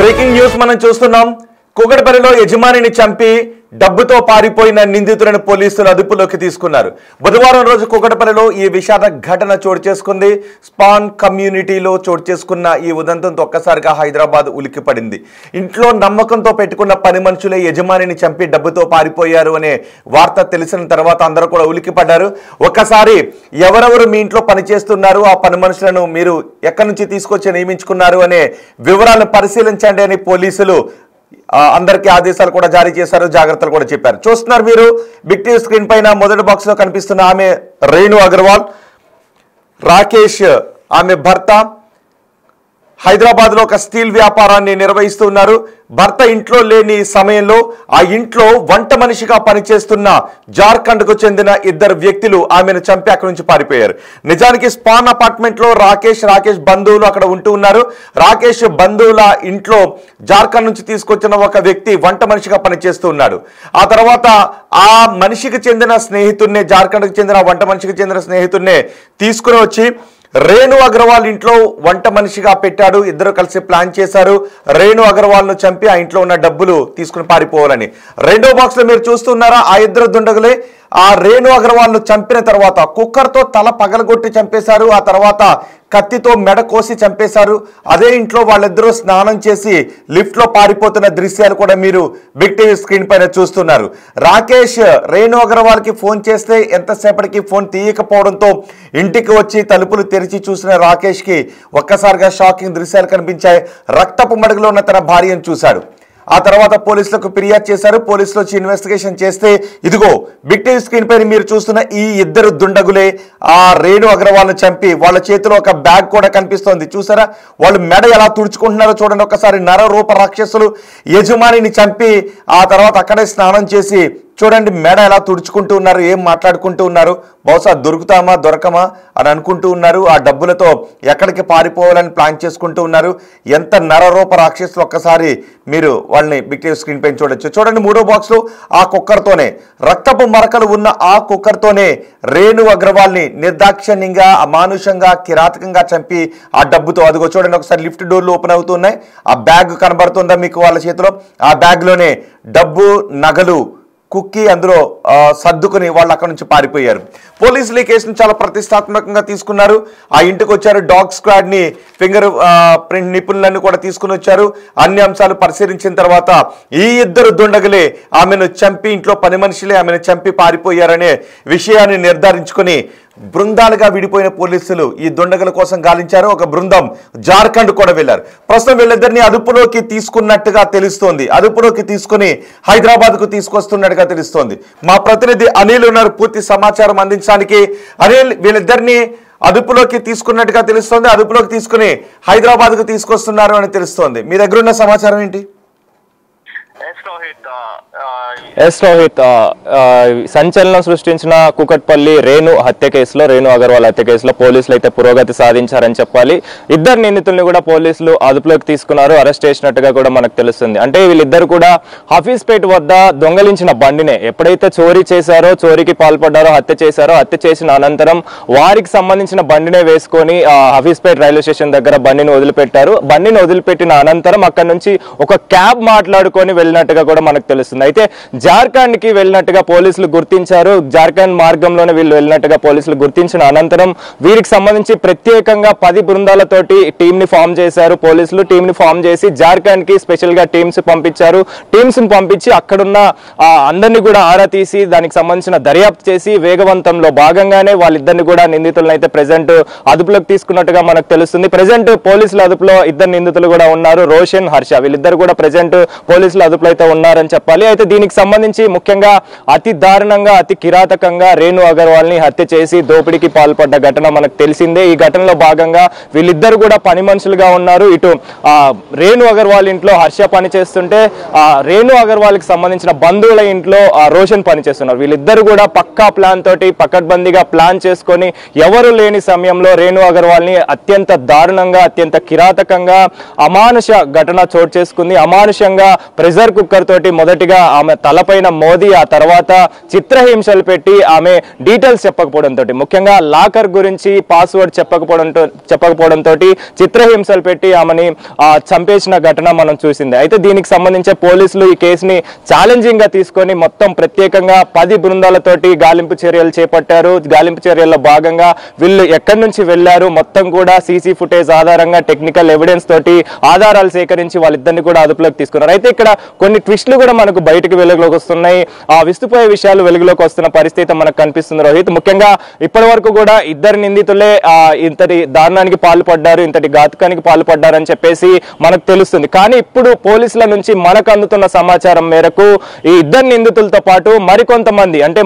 Breaking news మనం చూస్తున్నాం. కూకట్పల్లిలో యజమానిని చంపి డబ్బుతో పారిపోయిన నిందితులను పోలీసులు అదుపులోకి తీసుకున్నారు. బుధవారం రోజు కూకట్పల్లిలో ఈ విషాద ఘటన చోటు చేసుకుంది. స్పాన్ కమ్యూనిటీలో చోటు చేసుకున్న ఈ ఉదంతంతో ఒక్కసారిగా హైదరాబాద్ ఉలిక్కిపడింది. ఇంట్లో నమ్మకంతో పెట్టుకున్న పని మనుషులే యజమానిని చంపి డబ్బుతో పారిపోయారు అనే వార్త తెలిసిన తర్వాత అందరూ కూడా ఉలిక్కిపడ్డారు. ఒక్కసారి ఎవరెవరు మీ ఇంట్లో పనిచేస్తున్నారు, ఆ పని మనుషులను మీరు ఎక్కడి నుంచి తీసుకొచ్చి నియమించుకున్నారు అనే వివరాలను పరిశీలించండి అని పోలీసులు అందరికీ ఆదేశాలు కూడా జారీ చేశారు, జాగ్రత్తలు కూడా చెప్పారు. చూస్తున్నారు మీరు బిగ్ టీవీ స్క్రీన్ పైన మొదటి బాక్స్ లో కనిపిస్తున్న ఆమె రేణు అగర్వాల్. రాకేష్ ఆమె భర్త హైదరాబాద్ లో ఒక స్టీల్ వ్యాపారాన్ని నిర్వహిస్తూ ఉన్నారు. భర్త ఇంట్లో లేని సమయంలో ఆ ఇంట్లో వంట మనిషిగా పనిచేస్తున్న జార్ఖండ్ కు చెందిన ఇద్దరు వ్యక్తులు ఆమెను చంపి అక్కడి నుంచి పారిపోయారు. నిజానికి స్పాన్ అపార్ట్మెంట్ లో రాకేష్ బంధువులు అక్కడ ఉంటూ ఉన్నారు. రాకేష్ బంధువుల ఇంట్లో జార్ఖండ్ నుంచి తీసుకొచ్చిన ఒక వ్యక్తి వంట మనిషిగా పనిచేస్తూ ఉన్నాడు. ఆ తర్వాత ఆ మనిషికి చెందిన స్నేహితుడినే, జార్ఖండ్కి చెందిన వంట మనిషికి చెందిన స్నేహితుడినే తీసుకుని వచ్చి రేణు అగర్వాల్ ఇంట్లో వంట మనిషిగా పెట్టాడు. ఇద్దరు కలిసి ప్లాన్ చేశారు రేణు అగర్వాల్ ను చంపి ఆ ఇంట్లో ఉన్న డబ్బులు తీసుకుని పారిపోవాలని. రెండో బాక్స్ లో మీరు చూస్తున్నారా, ఆ ఇద్దరు దుండగులే ఆ రేణు అగర్వాల్ ను చంపిన తర్వాత కుక్కర్తో తల పగలగొట్టి చంపేశారు. ఆ తర్వాత కత్తితో మెడ కోసి చంపేశారు. అదే ఇంట్లో వాళ్ళిద్దరూ స్నానం చేసి లిఫ్ట్ లో పారిపోతున్న దృశ్యాలు కూడా మీరు బిగ్ టీవీ స్క్రీన్ పైన చూస్తున్నారు. రాకేష్ రేణు అగర్వాల్ కి ఫోన్ చేస్తే ఎంతసేపటికి ఫోన్ తీయకపోవడంతో ఇంటికి వచ్చి తలుపులు తెరిచి చూసిన రాకేష్ కి ఒక్కసారిగా షాకింగ్ దృశ్యాలు కనిపించాయి. రక్తపు మడుగులో ఉన్న తన భార్యను చూశాడు. ఆ తర్వాత పోలీసులకు ఫిర్యాదు చేశారు. పోలీసులు వచ్చి ఇన్వెస్టిగేషన్ చేస్తే ఇదిగో బిగ్ టీవీ స్క్రీన్ పైన మీరు చూస్తున్న ఈ ఇద్దరు దుండగులే ఆ రేణు అగర్వాల్ ను చంపి, వాళ్ళ చేతిలో ఒక బ్యాగ్ కూడా కనిపిస్తోంది. చూసారా వాళ్ళు మెడ ఎలా తుడుచుకుంటున్నారో చూడండి ఒక్కసారి. నరరూప రాక్షసులు యజమానిని చంపి ఆ తర్వాత అక్కడే స్నానం చేసి చూడండి మెడ ఎలా తుడుచుకుంటూ ఉన్నారు, ఏం మాట్లాడుకుంటూ ఉన్నారు. బహుశా దొరుకుతామా దొరకమా అని అనుకుంటూ ఉన్నారు. ఆ డబ్బులతో ఎక్కడికి పారిపోవాలని ప్లాన్ చేసుకుంటూ ఉన్నారు. ఎంత నరరూప రాక్షసులు ఒక్కసారి మీరు వాళ్ళని బిగ్ టీవీ స్క్రీన్ పైన చూడొచ్చు. చూడండి మూడో బాక్స్ లో ఆ కుక్కర్తోనే, రక్తపు మరకలు ఉన్న ఆ కుక్కర్తోనే రేణు అగర్వాల్ ని నిర్దాక్షిణ్యంగా, అమానుషంగా, కిరాతకంగా చంపి ఆ డబ్బుతో, అదిగో చూడండి ఒకసారి లిఫ్ట్ డోర్లు ఓపెన్ అవుతున్నాయి. ఆ బ్యాగ్ కనబడుతుందా మీకు వాళ్ళ చేతిలో? ఆ బ్యాగ్ లోనే డబ్బు, నగలు కుక్కి అందులో సర్దుకుని వాళ్ళు అక్కడ నుంచి పారిపోయారు. పోలీసులు ఈ కేసును చాలా ప్రతిష్టాత్మకంగా తీసుకున్నారు. ఆ ఇంటికి వచ్చారు, డాగ్ స్క్వాడ్ ని, ఫింగర్ ప్రింట్ నిపుణులను కూడా తీసుకుని వచ్చారు. అన్ని అంశాలు పరిశీలించిన తర్వాత ఈ ఇద్దరు దుండగులే ఆమెను చంపి, ఇంట్లో పని మనుషులే ఆమెను చంపి పారిపోయారనే విషయాన్ని నిర్ధారించుకుని బృందాలుగా విడిపోయిన పోలీసులు ఈ దుండగుల కోసం గాలించారు. ఒక బృందం జార్ఖండ్ కూడా వెళ్లారు. ప్రస్తుతం వీళ్ళిద్దరిని అదుపులోకి తీసుకున్నట్టుగా తెలుస్తోంది. అదుపులోకి తీసుకుని హైదరాబాద్ కు తీసుకొస్తున్నట్టుగా తెలుస్తోంది. మా ప్రతినిధి అనిల్ ఉన్నారు పూర్తి సమాచారం అందించడానికి. అనిల్, వీళ్ళిద్దరిని అదుపులోకి తీసుకున్నట్టుగా తెలుస్తోంది, అదుపులోకి తీసుకుని హైదరాబాద్ కు తీసుకొస్తున్నారు అని తెలుస్తోంది. మీ దగ్గర ఉన్న సమాచారం ఏంటి? ఎస్ రోహిత్, సంచలనం సృష్టించిన కూకట్పల్లి రేణు హత్య కేసులో, రేణు అగర్వాల్ హత్య కేసులో పోలీసులు అయితే పురోగతి సాధించారని చెప్పాలి. ఇద్దరు నిందితుల్ని కూడా పోలీసులు అదుపులోకి తీసుకున్నారు, అరెస్ట్ చేసినట్టుగా కూడా మనకు తెలుస్తుంది. అంటే వీళ్ళిద్దరు కూడా హఫీజ్పేట్ వద్ద దొంగలించిన బండినే ఎప్పుడైతే చోరీ చేశారో, చోరీకి పాల్పడ్డారో, హత్య చేశారో, హత్య చేసిన అనంతరం వారికి సంబంధించిన బండినే వేసుకొని హఫీజ్పేట్ రైల్వే స్టేషన్ దగ్గర బండిని వదిలిపెట్టారు. బండిని వదిలిపెట్టిన అనంతరం అక్కడ నుంచి ఒక క్యాబ్ మాట్లాడుకొని వెళ్ళినట్టుగా కూడా మనకు తెలుస్తుంది. అయితే జార్ఖండ్ కి వెళ్ళినట్టుగా పోలీసులు గుర్తించారు. జార్ఖండ్ మార్గంలోనే వీళ్ళు వెళ్ళినట్టుగా పోలీసులు గుర్తించిన అనంతరం వీరికి సంబంధించి ప్రత్యేకంగా 10 బృందాలతోటి టీం ని ఫామ్ చేశారు. పోలీసులు టీం ని ఫామ్ చేసి జార్ఖండ్ కి స్పెషల్ గా టీమ్స్ పంపించారు. టీమ్స్ ని పంపించి అక్కడున్న అందరినీ కూడా ఆరా తీసి దానికి సంబంధించిన దర్యాప్తు చేసి వేగవంతంలో భాగంగానే వాళ్ళిద్దరిని కూడా నిందితులను అయితే ప్రెజెంట్ అదుపులోకి తీసుకున్నట్టుగా మనకు తెలుస్తుంది. ప్రెజెంట్ పోలీసుల అదుపులో ఇద్దరు నిందితులు కూడా ఉన్నారు, రోషన్, హర్ష. వీళ్ళిద్దరు కూడా ప్రెజెంట్ పోలీసుల అదుపులో అయితే ఉన్నారని చెప్పాలి. అయితే దీనికి సంబంధించి ముఖ్యంగా అతి దారుణంగా, అతి కిరాతకంగా రేణు అగర్వాల్ ని హత్య చేసి దోపిడీకి పాల్పడ్డ ఘటన మనకు తెలిసిందే. ఈ ఘటనలో భాగంగా వీళ్ళిద్దరు కూడా పని మనుషులుగా ఉన్నారు. ఇటు రేణు అగర్వాల్ ఇంట్లో హర్ష పని చేస్తుంటే రేణు అగర్వాల్ కి సంబంధించిన బంధువుల ఇంట్లో రోషన్ పని చేస్తున్నారు. వీళ్ళిద్దరు కూడా పక్కా ప్లాన్ తోటి పకడ్బందీగా ప్లాన్ చేసుకొని ఎవరు లేని సమయంలో రేణు అగర్వాల్ ని అత్యంత దారుణంగా, అత్యంత కిరాతకంగా అమానుష ఘటన చోటు చేసుకుంది. అమానుషంగా ప్రెషర్ కుక్కర్ తోటి మొదటిగా ఆమె తలపైన మోదీ, ఆ తర్వాత చిత్రహింసలు పెట్టి ఆమె డీటెయిల్స్ చెప్పకపోవడంతో, ముఖ్యంగా లాకర్ గురించి పాస్వర్డ్ చెప్పకపోవడంతో చిత్రహింసలు పెట్టి ఆమెని చంపేసిన ఘటన మనం చూసింది. అయితే దీనికి సంబంధించి పోలీసులు ఈ కేసుని ఛాలెంజింగ్ గా తీసుకొని మొత్తం ప్రత్యేకంగా 10 బృందాలతోటి గాలింపు చర్యలు చేపట్టారు. గాలింపు చర్యల్లో భాగంగా వీళ్ళు ఎక్కడి నుంచి వెళ్లారు మొత్తం కూడా సీసీ ఫుటేజ్ ఆధారంగా టెక్నికల్ ఎవిడెన్స్ తోటి ఆధారాలు సేకరించి వాళ్ళిద్దరిని కూడా అదుపులోకి తీసుకున్నారు. అయితే ఇక్కడ కొన్ని ట్విస్టులు కూడా మనకు బయటకు వెలుగులోకి వస్తున్నాయి. ఆ విస్తుపోయే విషయాలు వెలుగులోకి వస్తున్న పరిస్థితి మనకు కనిపిస్తుంది రోహిత్. ముఖ్యంగా ఇప్పటి వరకు కూడా ఇద్దరు నిందితులే ఇంతటి దారుణానికి పాల్పడ్డారు, ఇంతటి ఘాతుకానికి పాల్పడ్డారని చెప్పేసి మనకు తెలుస్తుంది. కానీ ఇప్పుడు పోలీసుల నుంచి మనకు అందుతున్న సమాచారం మేరకు ఈ ఇద్దరు నిందితులతో పాటు మరికొంతమంది అంటే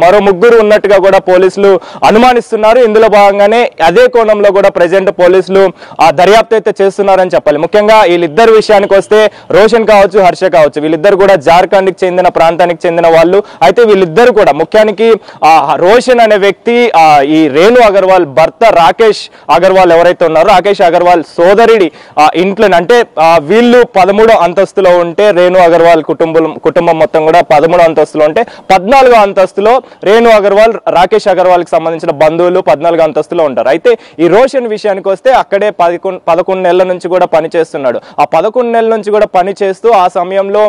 మరో ముగ్గురు ఉన్నట్టుగా కూడా పోలీసులు అనుమానిస్తున్నారు. ఇందులో భాగంగానే అదే కోణంలో కూడా ప్రెజెంట్ పోలీసులు ఆ దర్యాప్తు అయితే చేస్తున్నారని చెప్పాలి. ముఖ్యంగా వీళ్ళిద్దరు విషయానికి వస్తే రోషన్ కావచ్చు, హర్ష కావచ్చు, వీళ్ళిద్దరు కూడా జార్ఖండ్ కి చెందిన ప్రాంతానికి చెందిన వాళ్ళు. అయితే వీళ్ళిద్దరు కూడా ముఖ్యానికి రోషన్ అనే వ్యక్తి ఈ రేణు అగర్వాల్ భర్త రాకేష్ అగర్వాల్ ఎవరైతే ఉన్నారో రాకేష్ అగర్వాల్ సోదరుడి ఇంట్లో అంటే వీళ్ళు 13వ అంతస్తులో ఉంటే రేణు అగర్వాల్ కుటుంబం మొత్తం కూడా 13వ అంతస్తులో ఉంటే 14వ అంతస్తులో రేణు అగర్వాల్ రాకేష్ అగర్వాల్ కి సంబంధించిన బంధువులు 14వ అంతస్తులో ఉంటారు. అయితే ఈ రోషన్ విషయానికి వస్తే అక్కడే 11 నెలల నుంచి కూడా పనిచేస్తున్నాడు. ఆ 11 నెలల నుంచి కూడా పని చేస్తూ ఆ సమయంలో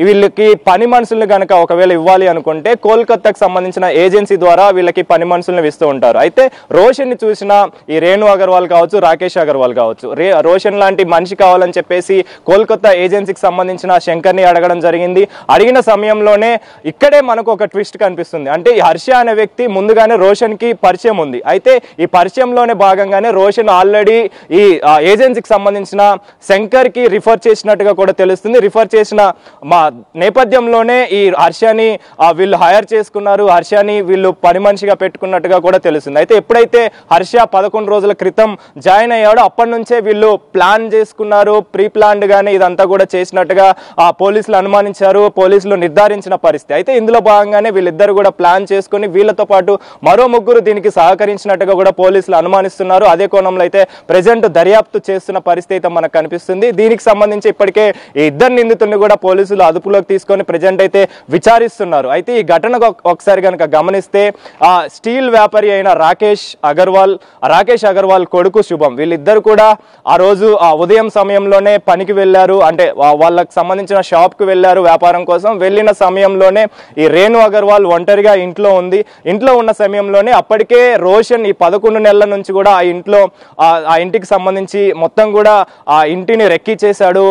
వీళ్ళకి పని మనుషుల్ని కనుక ఒకవేళ ఇవ్వాలి అనుకుంటే కోల్కతాకు సంబంధించిన ఏజెన్సీ ద్వారా వీళ్ళకి పని మనుషుల్ని ఇస్తూ ఉంటారు. అయితే రోషన్ ని చూసిన ఈ రేణు అగర్వాల్ కావచ్చు, రాకేష్ అగర్వాల్ కావచ్చు, రోషన్ లాంటి మనిషి కావాలని చెప్పేసి కోల్కతా ఏజెన్సీకి సంబంధించిన శంకర్ ని అడగడం జరిగింది. అడిగిన సమయంలోనే ఇక్కడే మనకు ఒక ట్విస్ట్ కనిపిస్తుంది. అంటే ఈ హర్ష అనే వ్యక్తి ముందుగానే రోషన్ కి పరిచయం ఉంది. అయితే ఈ పరిచయంలోనే భాగంగానే రోషన్ ఆల్రెడీ ఈ ఏజెన్సీకి సంబంధించిన శంకర్ కి రిఫర్ చేసినట్టుగా కూడా తెలుస్తుంది. రిఫర్ చేసిన మా నేపథ్యంలోనే ఈ హర్షని వీళ్ళు హైర్ చేసుకున్నారు, హర్షని వీళ్ళు పని మనిషిగా పెట్టుకున్నట్టుగా కూడా తెలుస్తుంది. అయితే ఎప్పుడైతే హర్ష 11 రోజుల క్రితం జాయిన్ అయ్యాడో అప్పటి నుంచే వీళ్ళు ప్లాన్ చేసుకున్నారు, ప్రీ ప్లాన్డ్ గానే ఇదంతా కూడా చేసినట్టుగా పోలీసులు అనుమానించారు, పోలీసులు నిర్ధారించిన పరిస్థితి. అయితే ఇందులో భాగంగానే వీళ్ళిద్దరు కూడా ప్లాన్ చేసుకుని వీళ్ళతో పాటు మరో ముగ్గురు దీనికి సహకరించినట్టుగా కూడా పోలీసులు అనుమానిస్తున్నారు. అదే కోణంలో అయితే ప్రెజెంట్ దర్యాప్తు చేస్తున్న పరిస్థితి మనకు కనిపిస్తుంది. దీనికి సంబంధించి ఇప్పటికే ఈ ఇద్దరు నిందితుల్ని కూడా పోలీసులు అదుపులోకి తీసుకొని ప్రెజెంట్ అయితే విచారిస్తున్నారు. అయితే ఈ ఘటనకు ఒకసారి కనుక గమనిస్తే స్టీల్ వ్యాపారి అయిన రాకేష్ అగర్వాల్ కొడుకు శుభం వీళ్ళిద్దరు కూడా ఆ రోజు ఉదయం సమయంలోనే పనికి వెళ్ళారు. అంటే వాళ్ళకి సంబంధించిన షాప్ కు వెళ్ళారు వ్యాపారం కోసం. వెళ్ళిన సమయంలోనే ఈ రేణు అగర్వాల్ ఒంటరిగా ఇంట్లో ఉంది. ఇంట్లో ఉన్న సమయంలోనే అప్పటికే రోషన్ ఈ 11 నెలల నుంచి కూడా ఆ ఇంటికి సంబంధించి మొత్తం కూడా ఆ ఇంటిని రెక్కీ చేశాడు.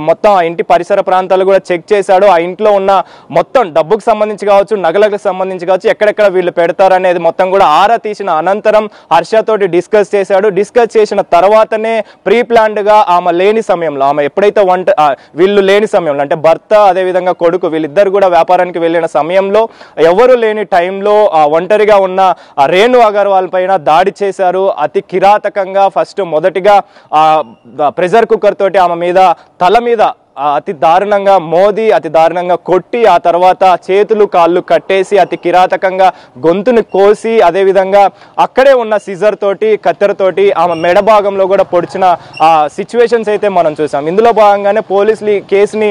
మొత్తం ఆ ఇంటి పరిసర ప్రాంతాలు కూడా చెక్ చేశాడు. ఆ ఇంట్లో ఉన్న మొత్తం డబ్బుకు సంబంధించి కావచ్చు, నగలకు సంబంధించి కావచ్చు, ఎక్కడెక్కడ వీళ్ళు పెడతారు అనేది మొత్తం కూడా ఆరా తీసిన అనంతరం హర్షతోటి డిస్కస్ చేశాడు. డిస్కస్ చేసిన తర్వాతనే ప్రీ ప్లాన్డ్ గా ఆమె లేని సమయంలో, ఆమె ఎప్పుడైతే వీళ్ళు లేని సమయంలో అంటే భర్త అదేవిధంగా కొడుకు వీళ్ళిద్దరు కూడా వ్యాపారానికి వెళ్ళిన సమయంలో ఎవరు లేని టైంలో ఒంటరిగా ఉన్న రేణు అగర్వాల్ పైన దాడి చేశారు. అతి కిరాతకంగా మొదటిగా ప్రెషర్ కుక్కర్ తోటి ఆమె మీద తల మీద అతి దారుణంగా మోదీ అతి దారుణంగా కొట్టి ఆ తర్వాత చేతులు కాళ్ళు కట్టేసి అతి కిరాతకంగా గొంతుని కోసి అదేవిధంగా అక్కడే ఉన్న సిజర్ తోటి కత్తెరతోటి ఆమె మెడ భాగంలో కూడా పొడిచిన సిచ్యువేషన్స్ అయితే మనం చూసాం. ఇందులో భాగంగానే పోలీసులు ఈ కేసుని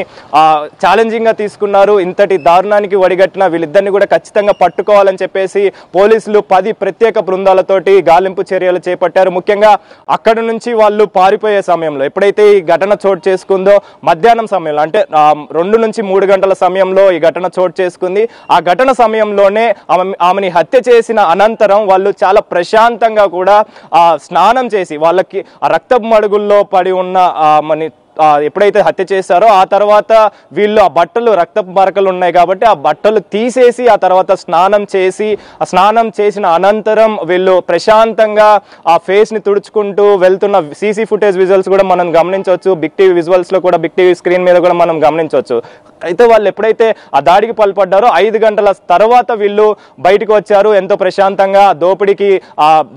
ఛాలెంజింగ్ గా తీసుకున్నారు. ఇంతటి దారుణానికి వడిగట్టిన వీళ్ళిద్దరిని కూడా ఖచ్చితంగా పట్టుకోవాలని చెప్పేసి పోలీసులు 10 ప్రత్యేక బృందాలతోటి గాలింపు చర్యలు చేపట్టారు. ముఖ్యంగా అక్కడ నుంచి వాళ్ళు పారిపోయే సమయంలో ఎప్పుడైతే ఈ ఘటన చోటు చేసుకుందో మధ్యాహ్నం సమయంలో అంటే 2 నుంచి 3 గంటల సమయంలో ఈ ఘటన చోటు చేసుకుంది. ఆ ఘటన సమయంలోనే ఆమెని హత్య చేసిన అనంతరం వాళ్ళు చాలా ప్రశాంతంగా కూడా స్నానం చేసి వాళ్ళకి ఆ రక్తపు మడుగుల్లో పడి ఉన్న ఎప్పుడైతే హత్య చేశారో ఆ తర్వాత వీళ్ళు ఆ బట్టలు రక్తపు మరకలు ఉన్నాయి కాబట్టి ఆ బట్టలు తీసేసి ఆ తర్వాత స్నానం చేసిన అనంతరం వీళ్ళు ప్రశాంతంగా ఆ ఫేస్ ని తుడుచుకుంటూ వెళ్తున్న సీసీ ఫుటేజ్ విజువల్స్ కూడా మనం గమనించవచ్చు. బిగ్ టీవీ విజువల్స్ లో కూడా బిగ్ టీవీ స్క్రీన్ మీద కూడా మనం గమనించవచ్చు. అయితే వాళ్ళు ఎప్పుడైతే ఆ దాడికి పాల్పడ్డారో 5 గంటల తర్వాత వీళ్ళు బయటకు వచ్చారు. ఎంతో ప్రశాంతంగా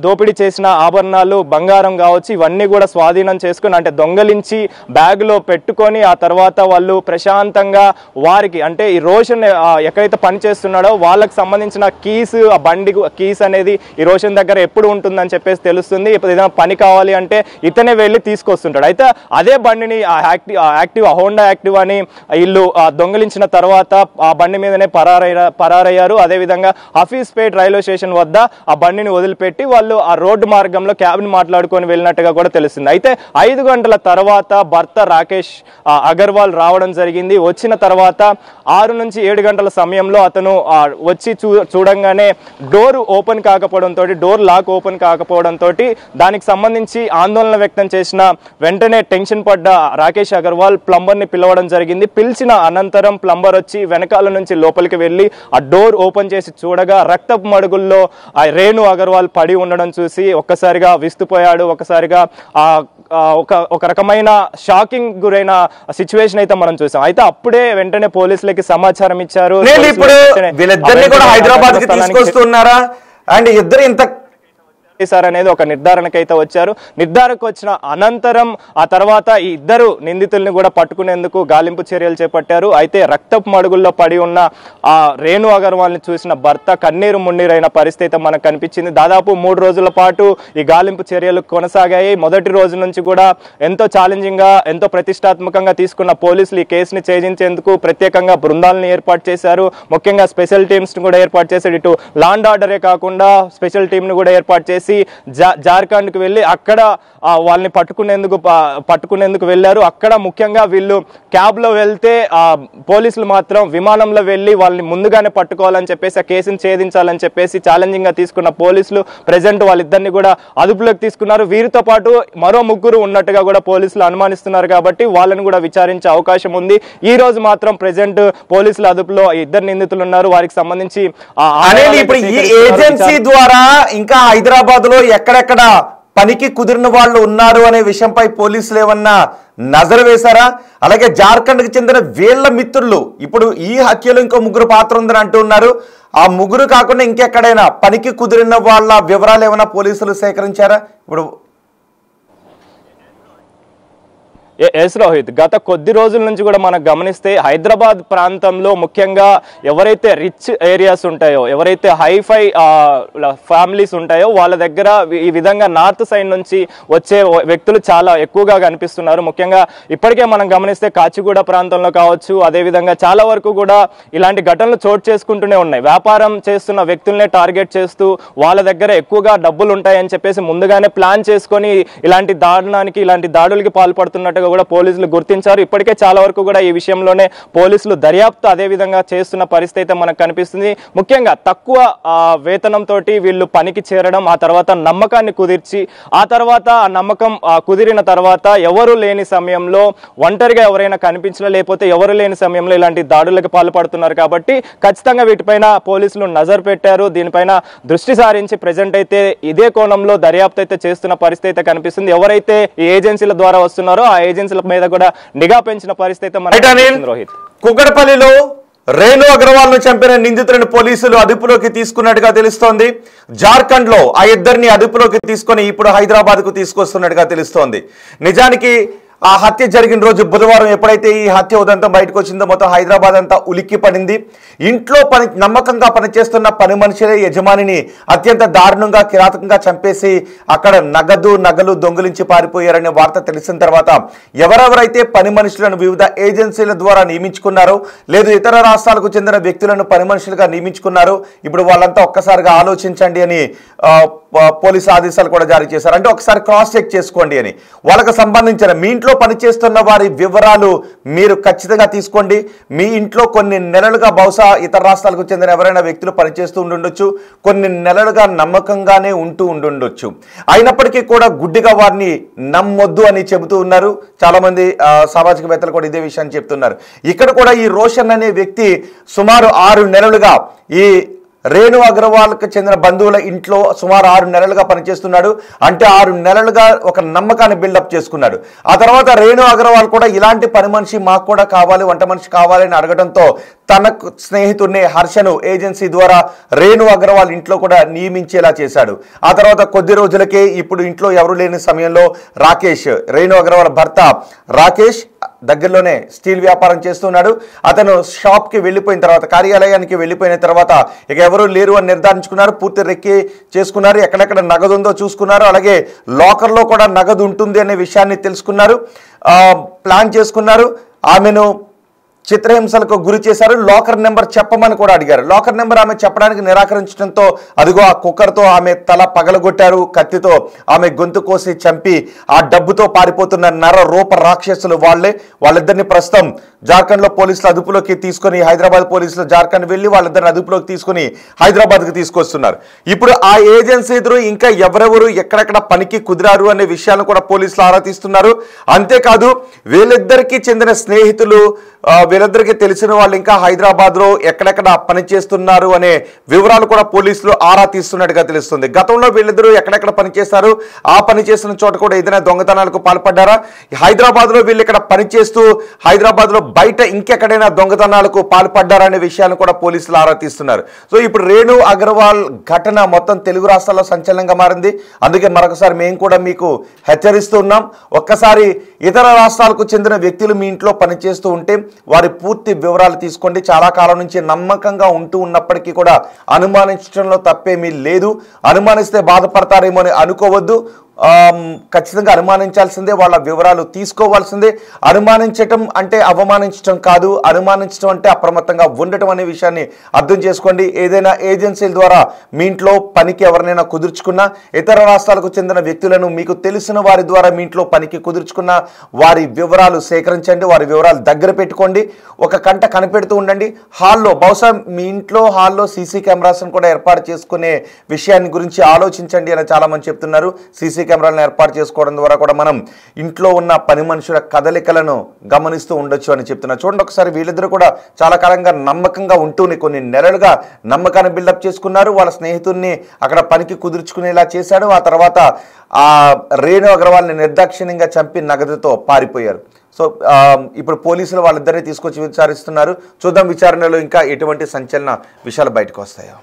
దోపిడీ చేసిన ఆభరణాలు బంగారం కావచ్చు ఇవన్నీ కూడా స్వాధీనం చేసుకుని అంటే దొంగలించి బ్యాగ్లో పెట్టుకొని ఆ తర్వాత వాళ్ళు ప్రశాంతంగా వారికి అంటే ఈ రోషన్ ఎక్కడైతే పని చేస్తున్నాడో వాళ్ళకి సంబంధించిన కీస్ ఆ బండి కీస్ అనేది ఈ రోషన్ దగ్గర ఎప్పుడు ఉంటుందని చెప్పేసి తెలుస్తుంది. ఇప్పుడు ఏదైనా పని కావాలి అంటే ఇతనే వెళ్ళి తీసుకొస్తుంటాడు. అయితే అదే బండిని హోండా యాక్టివ్ అని వీళ్ళు దొంగిలించిన తర్వాత ఆ బండి మీదనే పరారయ్యారు. అదేవిధంగా హఫీజ్పేట్ రైల్వే స్టేషన్ వద్ద ఆ బండిని వదిలిపెట్టి వాళ్ళు ఆ రోడ్డు మార్గంలో క్యాబ్ని మాట్లాడుకొని వెళ్ళినట్టుగా కూడా తెలుస్తుంది. అయితే 5 గంటల తర్వాత భర్త రాకేష్ అగర్వాల్ రావడం జరిగింది. వచ్చిన తర్వాత 6 నుంచి 7 గంటల సమయంలో అతను వచ్చి చూడంగానే డోర్ ఓపెన్ కాకపోవడంతో డోర్ లాక్ ఓపెన్ కాకపోవడంతో దానికి సంబంధించి ఆందోళన వ్యక్తం చేసిన వెంటనే టెన్షన్ పడ్డ రాకేష్ అగర్వాల్ ప్లంబర్ని పిలవడం జరిగింది. పిలిచిన అనంతరం ప్లంబర్ వచ్చి వెనకాల నుంచి లోపలికి వెళ్ళి ఆ డోర్ ఓపెన్ చేసి చూడగా రక్తపు మడుగుల్లో రేణు అగర్వాల్ పడి ఉండడం చూసి ఒక్కసారిగా విస్తుపోయాడు. ఒక్కసారిగా ఒక రకమైన షాకింగ్ గురైన సిచ్యువేషన్ అయితే మనం చూసాం. అయితే అప్పుడే వెంటనే పోలీసులకి సమాచారం ఇచ్చారు. ఇప్పుడు వీళ్ళిద్దరిని కూడా హైదరాబాద్ కి తీసుకొస్తున్నారా అండ్ ఇద్దరు ఇంత అనేది ఒక నిర్ధారణకైతే వచ్చారు. నిర్ధారణకు వచ్చిన అనంతరం ఆ తర్వాత ఈ ఇద్దరు నిందితుల్ని కూడా పట్టుకునేందుకు గాలింపు చర్యలు చేపట్టారు. అయితే రక్తపు మడుగుల్లో పడి ఉన్న ఆ రేణు అగర్వాల్ని చూసిన భర్త కన్నీరు మున్నీరైన పరిస్థితి మనకు కనిపించింది. దాదాపు 3 రోజుల పాటు ఈ గాలింపు చర్యలు కొనసాగాయి. మొదటి రోజు నుంచి కూడా ఎంతో ఛాలెంజింగ్ గా ఎంతో ప్రతిష్టాత్మకంగా తీసుకున్న పోలీసులు ఈ కేసుని ఛేదించేందుకు ప్రత్యేకంగా బృందాలను ఏర్పాటు చేశారు. ముఖ్యంగా స్పెషల్ టీమ్స్ ను కూడా ఏర్పాటు చేశారు. ఇటు లాండ్ ఆర్డరే కాకుండా స్పెషల్ టీమ్ ను కూడా ఏర్పాటు చేసి జార్ఖండ్ కు వెళ్ళి అక్కడ వాళ్ళని పట్టుకునేందుకు వెళ్ళారు. అక్కడ ముఖ్యంగా వీళ్ళు క్యాబ్ లో వెళ్తే పోలీసులు మాత్రం విమానంలో వెళ్ళి వాళ్ళని ముందుగానే పట్టుకోవాలని చెప్పేసి ఆ కేసును ఛేదించాలని చెప్పేసి ఛాలెంజింగ్ గా తీసుకున్న పోలీసులు ప్రెజెంట్ వాళ్ళిద్దరిని కూడా అదుపులోకి తీసుకున్నారు. వీరితో పాటు మరో 3 ఉన్నట్టుగా కూడా పోలీసులు అనుమానిస్తున్నారు కాబట్టి వాళ్ళని కూడా విచారించే అవకాశం ఉంది. ఈ రోజు మాత్రం ప్రెజెంట్ పోలీసుల అదుపులో 2 నిందితులు ఉన్నారు. వారికి సంబంధించి ఏజెన్సీ ద్వారా ఇంకా హైదరాబాద్ లో ఎక్కడెక్కడ పనికి కుదిరిన వాళ్ళు ఉన్నారు అనే విషయంపై పోలీసులు ఏమన్నా నజరు వేశారా? అలాగే జార్ఖండ్ కి చెందిన వీళ్ళ మిత్రులు ఇప్పుడు ఈ హత్యలో ఇంకో 3 పాత్ర ఉందని అంటున్నారు. ఆ 3 కాకుండా ఇంకెక్కడైనా పనికి కుదిరిన వాళ్ళ వివరాలు ఏమైనా పోలీసులు సేకరించారా? ఇప్పుడు ఎస్ రోహిత్, గత కొద్ది రోజుల నుంచి కూడా మనం గమనిస్తే హైదరాబాద్ ప్రాంతంలో ముఖ్యంగా ఎవరైతే రిచ్ ఏరియాస్ ఉంటాయో, ఎవరైతే హైఫై ఫ్యామిలీస్ ఉంటాయో వాళ్ళ దగ్గర ఈ విధంగా నార్త్ సైడ్ నుంచి వచ్చే వ్యక్తులు చాలా ఎక్కువగా కనిపిస్తున్నారు. ముఖ్యంగా ఇప్పటికే మనం గమనిస్తే కాచిగూడ ప్రాంతంలో కావచ్చు, అదేవిధంగా చాలా వరకు కూడా ఇలాంటి ఘటనలు చోటు చేసుకుంటూనే ఉన్నాయి. వ్యాపారం చేస్తున్న వ్యక్తులనే టార్గెట్ చేస్తూ వాళ్ళ దగ్గర ఎక్కువగా డబ్బులు ఉంటాయని చెప్పేసి ముందుగానే ప్లాన్ చేసుకొని ఇలాంటి దాడులకి పాల్పడుతున్నట్టుగా కూడా పోలీసులు గుర్తించారు. ఇప్పటికే చాలా వరకు కూడా ఈ విషయంలోనే పోలీసులు దర్యాప్తు అదే విధంగా చేస్తున్న పరిస్థితి మనకు కనిపిస్తుంది. ముఖ్యంగా తక్కువ వేతనంతో వీళ్ళు పనికి చేరడం, ఆ తర్వాత నమ్మకాన్ని కుదిర్చి ఆ తర్వాత ఆ నమ్మకం కుదిరిన తర్వాత ఎవరు లేని సమయంలో ఒంటరిగా ఎవరైనా కనిపించినా లేకపోతే ఎవరు లేని సమయంలో ఇలాంటి దాడులకు పాల్పడుతున్నారు. కాబట్టి ఖచ్చితంగా వీటిపైన పోలీసులు నజర్ పెట్టారు. దీనిపైన దృష్టి సారించి ప్రెజెంట్ అయితే ఇదే కోణంలో దర్యాప్తు అయితే చేస్తున్న పరిస్థితి కనిపిస్తుంది. ఎవరైతే ఈ ఏజెన్సీల ద్వారా వస్తున్నారో ఆ ఏజెన్సీల మీద కూడా నిఘా పెంచిన పరిస్థితి రోహిత్. కుకట్పల్లిలో రేణు అగర్వాల్ ను చంపిన నిందితులను పోలీసులు అదుపులోకి తీసుకున్నట్టుగా తెలుస్తోంది. జార్ఖండ్ లో ఆ ఇద్దరిని అదుపులోకి తీసుకొని ఇప్పుడు హైదరాబాద్ కు తీసుకొస్తున్నట్టుగా తెలుస్తోంది. నిజానికి ఆ హత్య జరిగిన రోజు బుధవారం ఎప్పుడైతే ఈ హత్య ఉదంతం బయటకు వచ్చిందో మొత్తం హైదరాబాద్ అంతా ఉలిక్కి పడింది. ఇంట్లో నమ్మకంగా పనిచేస్తున్న పని మనుషులే యజమానిని అత్యంత దారుణంగా కిరాతకంగా చంపేసి అక్కడ నగలు దొంగిలించి పారిపోయారనే వార్త తెలిసిన తర్వాత ఎవరెవరైతే పని మనుషులను వివిధ ఏజెన్సీల ద్వారా నియమించుకున్నారో లేదు ఇతర రాష్ట్రాలకు చెందిన వ్యక్తులను పని మనుషులుగా నియమించుకున్నారో ఇప్పుడు వాళ్ళంతా ఒక్కసారిగా ఆలోచించండి అని పోలీసు ఆదేశాలు కూడా జారీ చేశారు. అంటే ఒకసారి క్రాస్ చెక్ చేసుకోండి అని. వాళ్ళకు సంబంధించిన మీ ఇంట్లో పనిచేస్తున్న వారి వివరాలు మీరు ఖచ్చితంగా తీసుకోండి. మీ ఇంట్లో కొన్ని నెలలుగా బహుశా ఇతర రాష్ట్రాలకు చెందిన ఎవరైనా వ్యక్తులు పనిచేస్తూ ఉండుండొచ్చు, కొన్ని నెలలుగా నమ్మకంగానే ఉండుండొచ్చు. అయినప్పటికీ కూడా గుడ్డిగా వారిని నమ్మొద్దు అని చెబుతూ ఉన్నారు చాలా మంది సామాజికవేత్తలు కూడా ఇదే విషయాన్ని చెప్తున్నారు. ఇక్కడ కూడా ఈ రోషన్ అనే వ్యక్తి సుమారు 6 నెలలుగా ఈ రేణు అగర్వాల్కి చెందిన బంధువుల ఇంట్లో సుమారు 6 నెలలుగా పనిచేస్తున్నాడు. అంటే 6 నెలలుగా ఒక నమ్మకాన్ని బిల్డప్ చేసుకున్నాడు. ఆ తర్వాత రేణు అగర్వాల్ కూడా ఇలాంటి పని మనిషి మాకు కూడా కావాలి, వంట మనిషి కావాలి అని అడగడంతో తన స్నేహితుడిని హర్షను ఏజెన్సీ ద్వారా రేణు అగర్వాల్ ఇంట్లో కూడా నియమించేలా చేశాడు. ఆ తర్వాత కొద్ది రోజులకే ఇప్పుడు ఇంట్లో ఎవరు లేని సమయంలో రాకేష్, రేణు అగర్వాల్ భర్త రాకేష్ దగ్గరలోనే స్టీల్ వ్యాపారం చేస్తున్నాడు. అతను షాప్కి వెళ్ళిపోయిన తర్వాత, కార్యాలయానికి వెళ్ళిపోయిన తర్వాత ఇక ఎవరు లేరు అని నిర్ధారించుకున్నారు. పూర్తి రెక్కి చేసుకున్నారు. ఎక్కడెక్కడ నగదు ఉందో చూసుకున్నారు. అలాగే లాకర్లో కూడా నగదు ఉంటుంది అనే విషయాన్ని తెలుసుకున్నారు. ప్లాన్ చేసుకున్నారు. ఆమెను చిత్రహింసలకు గురి చేశారు. లాకర్ నెంబర్ చెప్పమని కూడా అడిగారు. లాకర్ నెంబర్ ఆమె చెప్పడానికి నిరాకరించడంతో అదిగో ఆ కుక్కర్తో ఆమె తల పగలగొట్టారు. కత్తితో ఆమె గొంతు కోసి చంపి ఆ డబ్బుతో పారిపోతున్న నర రూప రాక్షసులు వాళ్ళిద్దరిని ప్రస్తుతం జార్ఖండ్లో పోలీసులు అదుపులోకి తీసుకొని, హైదరాబాద్ పోలీసులు జార్ఖండ్ వెళ్ళి వాళ్ళిద్దరిని అదుపులోకి తీసుకుని హైదరాబాద్కి తీసుకొస్తున్నారు. ఇప్పుడు ఆ ఏజెన్సీ ఎదురు ఇంకా ఎవరెవరు ఎక్కడెక్కడ పనికి కుదిరారు అనే విషయాలను కూడా పోలీసులు ఆరా తీస్తున్నారు. అంతేకాదు వీళ్ళిద్దరికీ చెందిన స్నేహితులు, వీళ్ళిద్దరికి తెలిసిన వాళ్ళు ఇంకా హైదరాబాద్లో ఎక్కడెక్కడ పనిచేస్తున్నారు అనే వివరాలు కూడా పోలీసులు ఆరా తీస్తున్నట్టుగా తెలుస్తుంది. గతంలో వీళ్ళిద్దరూ ఎక్కడెక్కడ పనిచేస్తారు, ఆ పని చేస్తున్న చోట కూడా ఏదైనా దొంగతనాలకు పాల్పడ్డారా, హైదరాబాద్లో వీళ్ళు ఇక్కడ పనిచేస్తూ హైదరాబాద్లో బయట ఇంకెక్కడైనా దొంగతనాలకు పాల్పడ్డారా అనే విషయాన్ని కూడా పోలీసులు ఆరా తీస్తున్నారు. సో ఇప్పుడు రేణు అగర్వాల్ ఘటన మొత్తం తెలుగు రాష్ట్రాల్లో సంచలనంగా మారింది. అందుకే మరొకసారి మేము కూడా మీకు హెచ్చరిస్తూ ఉన్నాం. ఒక్కసారి ఇతర రాష్ట్రాలకు చెందిన వ్యక్తులు మీ ఇంట్లో పనిచేస్తూ ఉంటే వారి పూర్తి వివరాలు తీసుకోండి. చాలా కాలం నుంచి నమ్మకంగా ఉంటూ ఉన్నప్పటికీ కూడా అనుమానించడంలో తప్పేమీ లేదు. అనుమానిస్తే బాధపడతారేమో అని అనుకోవద్దు. ఖచ్చితంగా అనుమానించాల్సిందే, వాళ్ళ వివరాలు తీసుకోవాల్సిందే. అనుమానించటం అంటే అవమానించడం కాదు, అనుమానించడం అంటే అప్రమత్తంగా ఉండటం అనే విషయాన్ని అర్థం చేసుకోండి. ఏదైనా ఏజెన్సీల ద్వారా మీ ఇంట్లో పనికి ఎవరినైనా కుదుర్చుకున్నా, ఇతర రాష్ట్రాలకు చెందిన వ్యక్తులను మీకు తెలిసిన వారి ద్వారా మీ ఇంట్లో పనికి కుదుర్చుకున్నా వారి వివరాలు సేకరించండి, వారి వివరాలు దగ్గర పెట్టుకోండి. ఒక కంట కనిపెడుతూ ఉండండి. హాల్లో, బహుశా మీ ఇంట్లో హాల్లో సీసీ కెమెరాస్ను కూడా ఏర్పాటు చేసుకునే విషయాన్ని గురించి ఆలోచించండి అని చాలామంది చెప్తున్నారు. సీసీ కెమెరాలను ఏర్పాటు చేసుకోవడం ద్వారా కూడా మనం ఇంట్లో ఉన్న పని మనుషుల కదలికలను గమనిస్తూ ఉండొచ్చు అని చెప్తున్నారు. చూడండి ఒకసారి, వీళ్ళిద్దరూ కూడా చాలా కాలంగా నమ్మకంగా ఉంటూనే కొన్ని నెలలుగా నమ్మకాన్ని బిల్డప్ చేసుకున్నారు. వాళ్ళ స్నేహితుడిని అక్కడ పనికి కుదుర్చుకునేలా చేశాడు. ఆ తర్వాత ఆ రేణు అగర్వాల్ని నిర్దాక్షిణ్యంగా చంపి నగదుతో పారిపోయారు. సో ఇప్పుడు పోలీసులు వాళ్ళిద్దరిని తీసుకొచ్చి విచారిస్తున్నారు. చూద్దాం విచారణలో ఇంకా ఎటువంటి సంచలన విషయాలు బయటకు వస్తాయో.